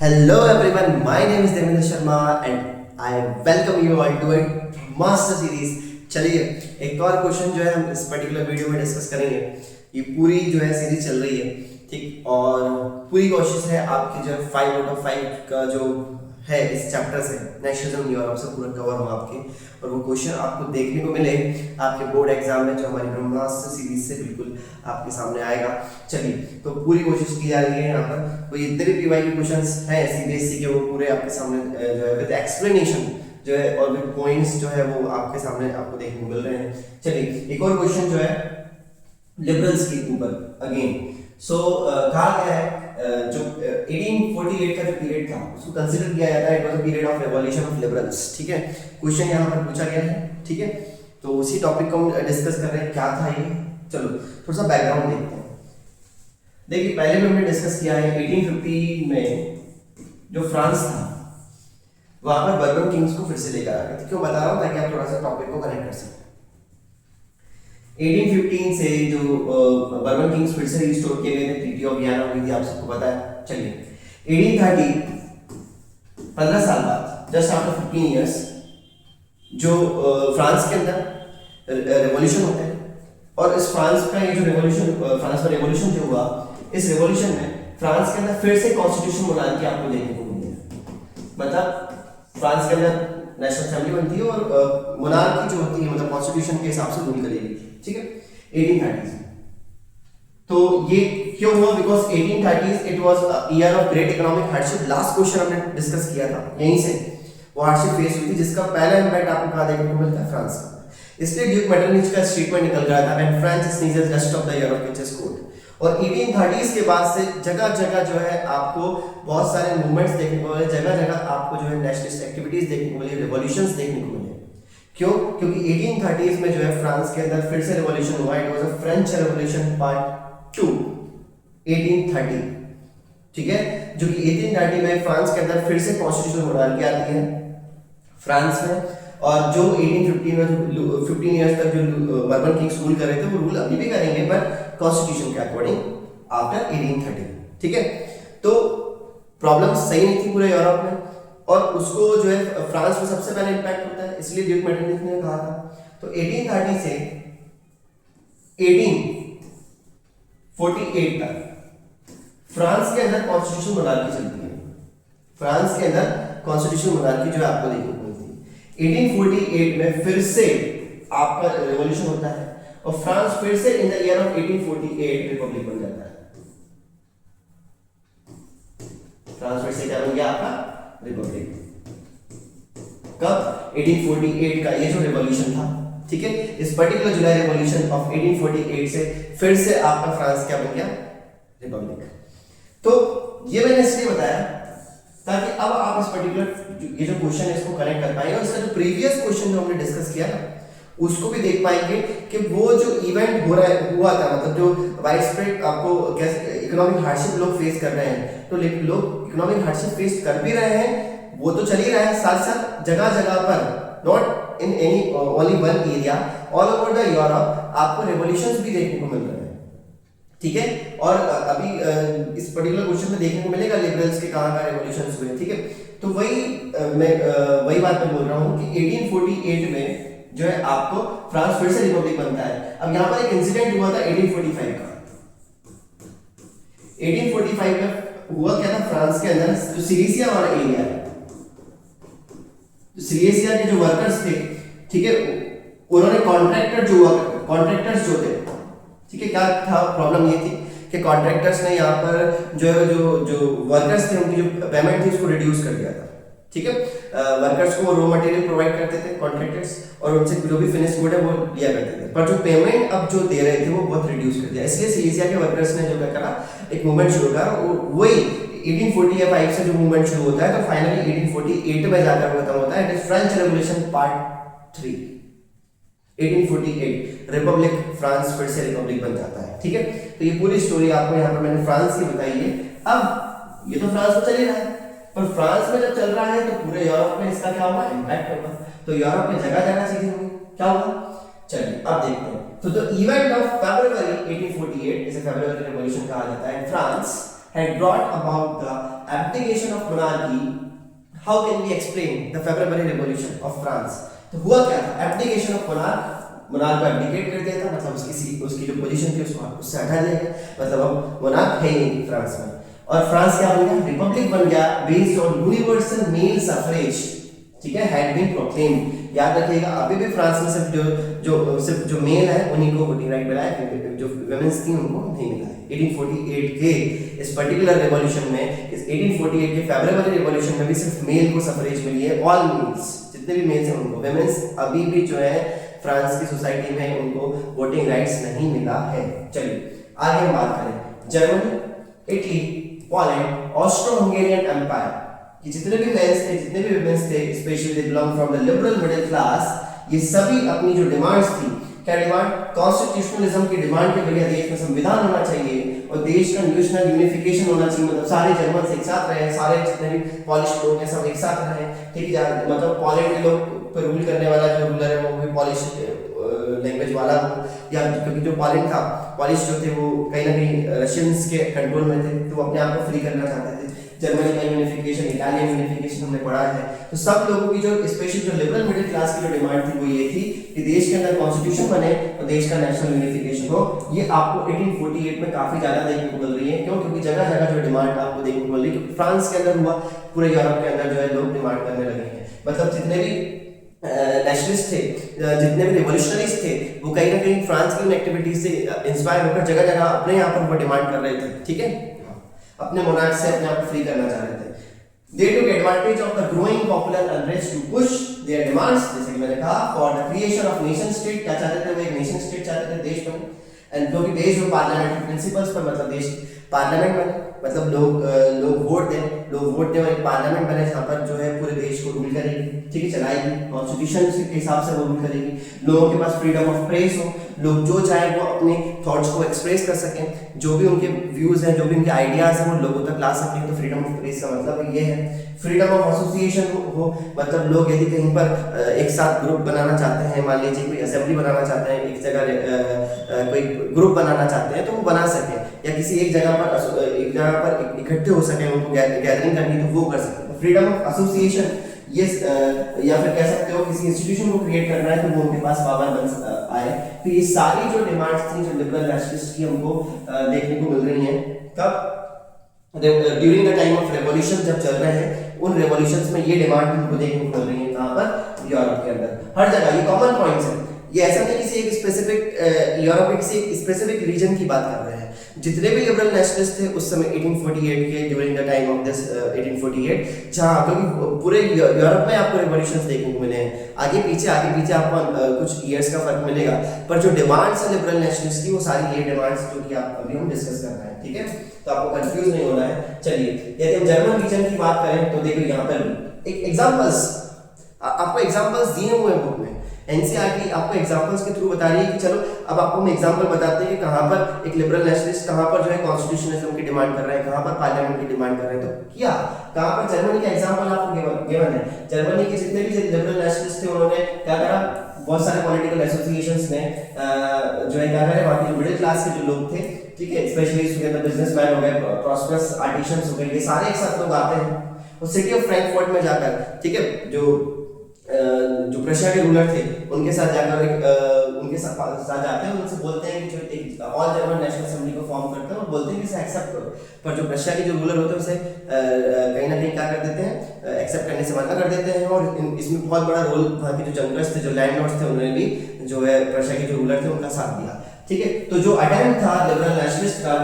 Hello everyone, my name is Devendra Sharma and I welcome you all to a master series. चलिए एक और question जो है हम इस पर्टिकुलर वीडियो में डिस्कस करेंगे। ये पूरी जो है सीरीज चल रही है, ठीक, और पूरी कोशिश है आपकी जो 5 आउट ऑफ 5 का जो है इस चैप्टर से नेशनलिज्म यूरोप से पूरा कवर हो आपके, और वो क्वेश्चन आपको देखने को मिले आपके बोर्ड एग्जाम में जो हमारी ब्रह्मास्त्र सीरीज से बिल्कुल आपके सामने आएगा। चलिए तो पूरी कोशिश की जा रही है यहाँ पर, तो जितने भी पीवाई के क्वेश्चंस हैं सीबीएसई के वो पूरे आपके सामने जो है विद एक्सप्लेनेशन जो है और विद पॉइंट्स जो है वो आपके सामने आपको देखने को मिल रहे हैं। चलिए एक और क्वेश्चन जो है लिबरल्स के ऊपर अगेन। सो कहा गया है जो 1848 का जो पीरियड था उसको कंसीडर किया जाता है it was a period of revolution of liberals. ठीक है, क्वेश्चन यहाँ पर पूछा गया है। ठीक है, तो उसी टॉपिक को हम डिस्कस कर रहे हैं, क्या था ये। चलो थोड़ा सा बैकग्राउंड देखते हैं। देखिए पहले भी हमने डिस्कस किया है 1850 में जो फ्रांस था वहां पर बर्बन किंग्स को फिर से लेकर आ गए थे। क्यों बता रहा हूं, ताकि आप थोड़ा सा टॉपिक को कनेक्ट कर सकें। 1815 से जो बर्बन किंग्स फिर से रिस्टोर किए गए थे, ट्रीटी ऑफ वियना हुई थी, आप सबको पता है। चलिए 1830 15 साल बाद, जस्ट आफ्टर 15 इयर्स, जो फ्रांस के अंदर रेवोल्यूशन होता है, और इस फ्रांस का ये जो रेवोल्यूशन, फ्रांस में रेवोल्यूशन जो हुआ, इस रेवोल्यूशन में फ्रांस के अंदर फिर से कॉन्स्टिट्यूशन मोनार्की आपको देखने को मिली है। मतलब फ्रांस के अंदर नेशनल असेंबली बनती है और मोनार्की जो होती है मतलब कॉन्स्टिट्यूशन के हिसाब से रूल करेगी। ठीक है, 1830 तो ये क्यों हुआ? Because 1830 it was a year of great economic hardship. Last question हमने डिस्कस किया था, यहीं से वो हार्डशिप फेस हुई थी, जिसका पहला इंपैक्ट आपको कहां देखने को मिलता है? फ्रांस का। इसलिए ड्यूक मेटरनिच का स्टेटमेंट निकल रहा था, when France sneezes dust of the year of witches code. और 1830 के बाद से जगह जगह जो है आपको बहुत सारे मूवमेंट्स देखने को मिले, जगह जगह आपको जो है नेशनलिस्ट एक्टिविटीज देखने को मिली, रिवॉल्यूशंस देखने को मिले। क्यों? क्योंकि 1830 में जो है फ्रांस के अंदर फिर से रिवॉल्यूशन हुआ। It was a French revolution part 2 1830। ठीक है, जो कि 1830 में फ्रांस के अंदर फिर से कॉन्स्टिट्यूशनल मोनार्की आती है फ्रांस में। और जो 1815 में जो 15 इयर्स तक जो बर्बन किंग्स रूल कर रहे थे वो रूल अभी भी करेंगे, पर कॉन्स्टिट्यूशन के अकॉर्डिंग आफ्टर 1830। ठीक है, तो प्रॉब्लम सही नहीं थी पूरे यूरोप में, और उसको जो है फ्रांस में सबसे पहले इंपैक्ट होता है, इसलिए ड्यूक मेटरनिच ने कहा था। तो 1830 से 1848 तक फ्रांस के अंदर कॉन्स्टिट्यूशन मोनार्की चलती है। फ्रांस के अंदर कॉन्स्टिट्यूशन मोनार्की जो है आपको देखने को मिलती है। 1848 में फिर से आपका रिवॉल्यूशन होता है और फ्रांस फिर से in the year of 1848 Republic बन जाता है। फ्रांस फिर से क्या बन गया आपका? रिपब्लिक। कब? 1848 का ये जो रिवॉल्यूशन था। ठीक है, इस पर्टिकुलर जुलाई रिवॉल्यूशन ऑफ 1848 से फिर से आपका फ्रांस क्या बन गया? रिपब्लिक। तो ये मैंने इसलिए बताया ताकि अब आप इस पर्टिकुलर ये जो क्वेश्चन है इसको कनेक्ट कर पाएंगे, और इसका जो प्रीवियस क्वेश्चन जो हमने डिस्कस किया ना उसको भी देख पाएंगे कि वो जो इवेंट हुआ था, मतलब जो वाइड स्प्रेड आपको कैसे इकोनॉमिक हार्डशिप लोग फेस कर रहे हैं, तो लोग इकोनॉमिक हार्डशिप फेस कर भी रहे हैं, वो तो चल ही रहा है, साथ साथ जगह जगह पर, not in any only one area, all over the Europe आपको रेवोल्यूशंस भी देखने को मिल रहे हैं। ठीक है, और अभी इस पर्टिकुलर क्वेश्चन में देखने को मिलेगा लिबरल्स के कहां का रेवोल्यूशंस हुए। ठीक है, तो मैं वही बात मैं बोल रहा हूं कि 1848 में जो है आपको फ्रांस फिर से रिपब्लिक बनता है। अब यहां पर एक इंसिडेंट हुआ था 1845 का। 1845 में हुआ क्या था? फ्रांस के अंदर जो सिलेसिया वाला एरिया है, सिलेसिया के जो वर्कर्स थे, ठीक है, उन्होंने कॉन्ट्रैक्टर्स जो थे, ठीक है, क्या था प्रॉब्लम? ये थी कि कॉन्ट्रैक्टर्स ने यहाँ पर जो वर्कर्स थे उनकी जो पेमेंट थी उसको रिड्यूस कर दिया था। ठीक है, वर्कर्स को रॉ मटेरियल प्रोवाइड करते थे कॉन्ट्रैक्टर्स, और उनसे जो भी फिनिश गुड है वो लिया करते थे, पर जो पेमेंट अब जो दे रहे थे वो बहुत रिड्यूस कर दिया। इसलिए सिलेसिया के वर्कर्स ने जो क्या करा, एक मूवमेंट शुरू करा। वही 1845 से जो मूवमेंट शुरू होता है, तो फाइनली 1848 में जाकर खत्म होता है। It is French revolution part 3। 1848 Republic, France फिर से रिपब्लिक बन जाता है। ठीक है, तो ये पूरी स्टोरी आपको यहाँ पर मैंने फ्रांस की बताई है। अब ये तो फ्रांस में चल ही रहा है, पर फ्रांस में जब चल रहा है तो पूरे यूरोप में इसका क्या होगा? इंपैक्ट होगा। तो यूरोप में जगह जगह चीजें होंगी, क्या होगा? चलिए अब देखते हैं। तो द इवेंट ऑफ फरवरी 1848 इसे फरवरी रिवॉल्यूशन कहा जाता है in France had brought about the abdication of monarchy, how can we explain the February Revolution of France? तो हुआ क्या था? Abdication of monarch को abdicate कर दिया था, मतलब उसकी जो पोजीशन थी उसको उससे हटा दिया गया, मतलब अब monarch है ही नहीं फ्रांस में, और फ्रांस क्या बन गया? रिपब्लिक बन गया based on universal male suffrage, ठीक है, हैड बीन प्रोक्लेम्ड। याद रखिएगा अभी भी फ्रांस में सिर्फ जो मेल है उन्हीं को वोटिंग राइट मिला है, जो वुमेन्स थी उनको नहीं मिला है। 1848 के इस पर्टिकुलर रेवोल्यूशन में, इस 1848 के फेब्रुअरी रेवोल्यूशन में भी सिर्फ मेल को सफरेज मिली है, ऑल मेल्स, जितने भी मेल्स हैं उनको। वुमेन्स अभी भी जो है फ्रांस की सोसाइटी में उनको वोटिंग राइट्स नहीं मिला है। चलिए आगे हम बात करें Germany, Italy, Poland, Austro Hungarian empire कि जितने भी मेंस थे, जितने भी वुमेन्स थे, specially they belong from the liberal middle class, ये सभी अपनी जो डिमांड्स थी, क्या डिमांड? कॉन्स्टिट्यूशनलिज्म की डिमांड के बढ़िया देश में संविधान होना चाहिए और देश का नेशनल यूनिफिकेशन होना चाहिए, मतलब सारे जर्मन एक साथ रहे, सारे जितने भी पॉलिश लोग हैं सब एक साथ रहे, ठीक है, मतलब पोलैंड के लोग पर रूल करने वाला जो रूलर है वो भी पॉलिश लैंग्वेज वाला हो, या क्योंकि जो पोलैंड था, पॉलिश जो थे वो कहीं ना कहीं रशियंस के कंट्रोल में थे, तो वो अपने आप को फ्री करना चाहते थे। जर्मनी का यूनिफिकेशन, इटालियन यूनिफिकेशन हमने पढ़ा है। तो सब लोगों की जो स्पेशल जो लिबरल मिडिल क्लास की जो डिमांड थी वो ये थी कि देश के अंदर कॉन्स्टिट्यूशन बने और देश का नेशनल यूनिफिकेशन हो। ये आपको 1848 में काफी ज्यादा देखने को मिल रही है। क्यों? क्योंकि जगह जगह जो डिमांड आपको देखने को मिल रही है, क्योंकि फ्रांस के अंदर हुआ, पूरे यूरोप के अंदर जो है लोग डिमांड करने लगे हैं। मतलब जितने भी नेशनलिस्ट थे, जितने भी रिवॉल्यूशनरीज थे, वो कहीं ना कहीं फ्रांस की एक्टिविटीज से इंस्पायर होकर जगह जगह अपने यहाँ पर वो डिमांड कर रहे थे, ठीक है, अपने मोनार्क से अपने आप को फ्री करना चाह रहे थे। They took advantage of the growing popular unrest to push their demands, जैसे कि मैंने कहा, for the creation of nation state। क्या चाहते थे वो? एक नेशन स्टेट चाहते थे, देश बने, एंड जो भी बेस्ड हो पार्लियामेंट्री प्रिंसिपल्स पर, मतलब देश पार्लियामेंट बने, मतलब लोग वोट दें और एक पार्लियामेंट बने जहाँ पर जो है पूरे देश को रूल करेगी, ठीक है, चलाएगी, कॉन्स्टिट्यूशन के हिसाब से वो रूल करेगी। लोगों के पास फ्रीडम ऑफ प्रेस हो, लोग जो चाहे वो अपने थॉट्स को एक्सप्रेस कर सकें, जो भी उनके व्यूज हैं, जो भी उनके आइडियाज हैं वो लोगों तक ला सकें। तो फ्रीडम ऑफ प्रेस का मतलब ये है। फ्रीडम ऑफ एसोसिएशन हो, मतलब लोग यदि कहीं पर एक साथ ग्रुप बनाना चाहते हैं, मान लीजिए कोई असेंबली बनाना चाहते हैं, एक जगह कोई ग्रुप बनाना चाहते हैं तो वो बना सके, या किसी एक जगह पर इकट्ठे हो सके, उनको गैदरिंग करनी तो वो कर सकते हैं। फ्रीडम ऑफ एसोसिएशन ये या फिर कह सकते हो किसी इंस्टीट्यूशन को क्रिएट करना है तो वो उनके पास पावर आए। तो ये सारी जो डिमांड्स थी जो लिबरल नेशनलिस्ट की हमको देखने को मिल रही हैं। कब? During the time of revolution, जब चल रहे हैं उन रेवोल्यूशंस में ये डिमांड हमको देखने को मिल रही है। कहाँ पर? यूरोप के अंदर, हर जगह। ये कॉमन पॉइंट्स हैं, ये ऐसा नहीं किसी एक स्पेसिफिक यूरोप के किसी एक स्पेसिफिक रीजन की बात कर रहे हैं। जितने भी लिबरल नेशनलिस्ट थे उस समय 1848 के, during the time of this 1848, जहाँ क्योंकि पूरे यूरोप में आपको रेवोल्यूशंस देखने को मिले हैं, आगे पीछे आपको कुछ ईयर्स का फर्क मिलेगा, पर जो डिमांड्स है लिबरल नेशनलिस्ट की वो सारी ये डिमांड्स जो कि आप अभी हम डिस्कस कर रहे हैं, ठीक है, तो आपको कंफ्यूज नहीं होना है। चलिए यदि हम जर्मन रीजन की बात करें तो देखो यहाँ पर एक एग्जांपल्स, आपको एग्जांपल्स दिए हुए हैं बुक में, एनसीईआरटी आपको एग्जांपल्स के थ्रू बता रही है कि चलो अब आपको हम एग्जांपल बताते हैं कि कहां पर एक लिबरल नेशनलिस्ट कहां पर जो है कॉन्स्टिट्यूशनलिज्म की डिमांड कर रहे हैं, कहां पर पार्लियामेंट की डिमांड कर रहे हैं। तो किया कहां पर? जर्मनी का एग्जांपल आपको गिवन है। जर्मनी के जितने भी लिबरल नेशनलिस्ट थे उन्होंने क्या करा? बहुत सारे पॉलिटिकल एसोसिएशंस ने जो है क्या करे, वहां के जो मिडिल क्लास के जो लोग थे, ठीक है, स्पेशली इसके अंदर बिजनेसमैन हो गए, प्रॉस्पेरस आर्टिसंस हो गए, ये सारे एक साथ लोग आते हैं और सिटी ऑफ फ्रैंकफर्ट में जाकर, ठीक है, जो प्रशिया के रूलर थे उनके साथ जाकर उनके साथ जाते हैं, उनसे बोलते हैं कि जो एक ऑल जर्मन नेशनल असेंबली को फॉर्म करते हैं और बोलते हैं कि इसे एक्सेप्ट करो। पर जो प्रशिया के जो रूलर होते हैं उसे कहीं ना कहीं क्या कर देते हैं, एक्सेप्ट करने से मना कर देते हैं। और इसमें बहुत बड़ा रोल वहाँ के जो जंगलर्स थे, जो लैंडलॉर्ड्स थे, उन्होंने भी जो है प्रशिया के जो रूलर थे उनका साथ दिया, ठीक है। तो जो अटेम्प्ट था लिबरल नेशनलिस्ट का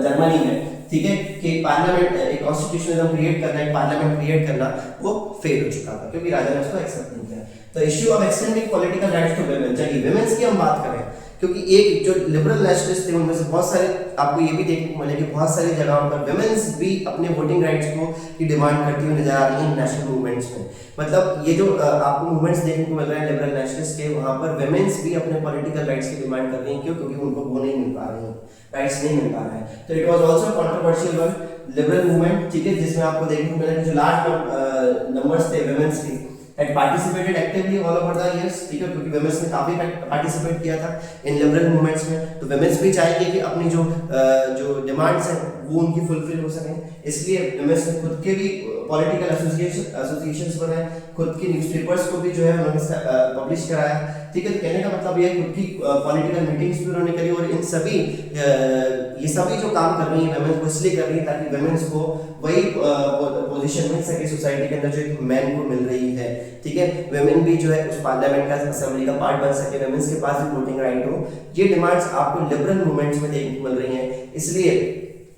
जर्मनी में, ठीक है, कि पार्लियामेंट एक कॉन्स्टिट्यूशनलिज्म क्रिएट करना, एक पार्लियामेंट क्रिएट करना, वो फेल हो चुका था क्योंकि राजा ने उसको एक्सेप्ट नहीं किया। तो issue of extending political rights to women, चलिए वुमेन्स की हम बात करें, क्योंकि एक जो लिबरल नेशनलिस्ट थे उनमें से बहुत सारे आपको ये भी देखने को मिलेगा कि बहुत सारी जगहों पर वुमेन्स भी अपने वोटिंग राइट्स को की डिमांड करती हुई नजर आ रही है नेशनल मूवमेंट्स में। मतलब ये जो आपको मूवमेंट्स देखने को मिल रहे हैं लिबरल नेशनलिस्ट के, वहां पर वुमेन्स भी अपने पॉलिटिकल राइट्स की डिमांड कर रही हैं। क्यों? क्योंकि उनको वो नहीं मिल पा रहे हैं, राइट्स नहीं मिल पा रहे हैं। तो it was also controversial one liberal movement, ठीक है, जिसमें आपको देखने को मिला कि जो लार्ज नंबर्स थे वुमेन्स के, and participated actively all over the years, ठीक है, क्योंकि विमेंस ने काफी पार्टिसिपेट किया था इन लिबरल मूवमेंट्स में, तो विमेंस भी चाहेंगे कि अपनी जो डिमांड्स हैं वो उनकी फुलफिल हो सकें, इसलिए विमेंस ने खुद के भी पॉलिटिकल एसोसिएशंस बनाए, खुद की न्यूज़पेपर्स को भी जो है उन्होंने पब्लिश कराया, ठीक है। तो कहने का मतलब ये खुद की पॉलिटिकल मीटिंग्स भी उन्होंने करी, और इन सभी ये सभी जो काम कर रही है वुमेन्स को इसलिए कर रही है ताकि वुमेन्स को वही पोजीशन मिल सके सोसाइटी के अंदर जो एक मैन को मिल रही है, ठीक है। वुमेन भी जो है उस पार्लियामेंट का असेंबली का पार्ट बन सके, वुमेन्स के पास भी वोटिंग राइट हो, ये डिमांड्स आपको लिबरल मूवमेंट्स में देखने को मिल रही हैं। इसलिए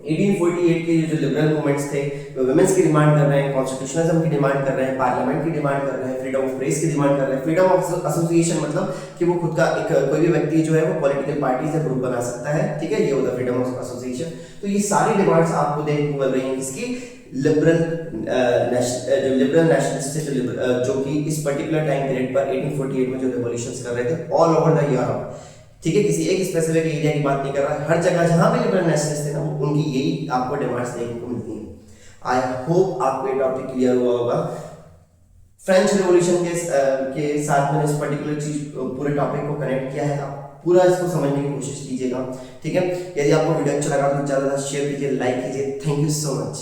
1848 के जो लिबरल मूवमेंट्स थे वो वुमेन्स की डिमांड कर रहे हैं, कॉन्स्टिट्यूशनलिज्म की डिमांड कर रहे हैं, पार्लियामेंट की डिमांड कर रहे हैं, फ्रीडम ऑफ प्रेस की डिमांड कर रहे हैं, फ्रीडम ऑफ एसोसिएशन मतलब कि वो खुद का एक कोई भी व्यक्ति जो है वो पॉलिटिकल पार्टी से ग्रुप बना सकता है, ठीक है, ये होता है फ्रीडम ऑफ एसोसिएशन। तो ये सारी डिमांड्स आपको देखने को मिल रही हैं किसकी, लिबरल नेशनलिस्ट जो कि इस पर्टिकुलर टाइम पीरियड पर 1848 में जो रिवॉल्यूशंस कर रहे थे ऑल ओवर द यूरोप, ठीक है, किसी एक स्पेसिफिक एरिया की बात नहीं कर रहा, हर जगह जहां भी लिबरल नेशनलिस्ट थे ना उनकी यही आपको डिमांड्स देखने को मिलती हैं। आई होप आपको ये टॉपिक क्लियर हुआ होगा। फ्रेंच रिवॉल्यूशन के साथ मैंने इस पर्टिकुलर चीज पूरे टॉपिक को कनेक्ट किया है, आप पूरा इसको समझने की कोशिश कीजिएगा, ठीक है। यदि आपको वीडियो अच्छा लगा तो ज़्यादा शेयर कीजिए, लाइक कीजिए। Thank you so much.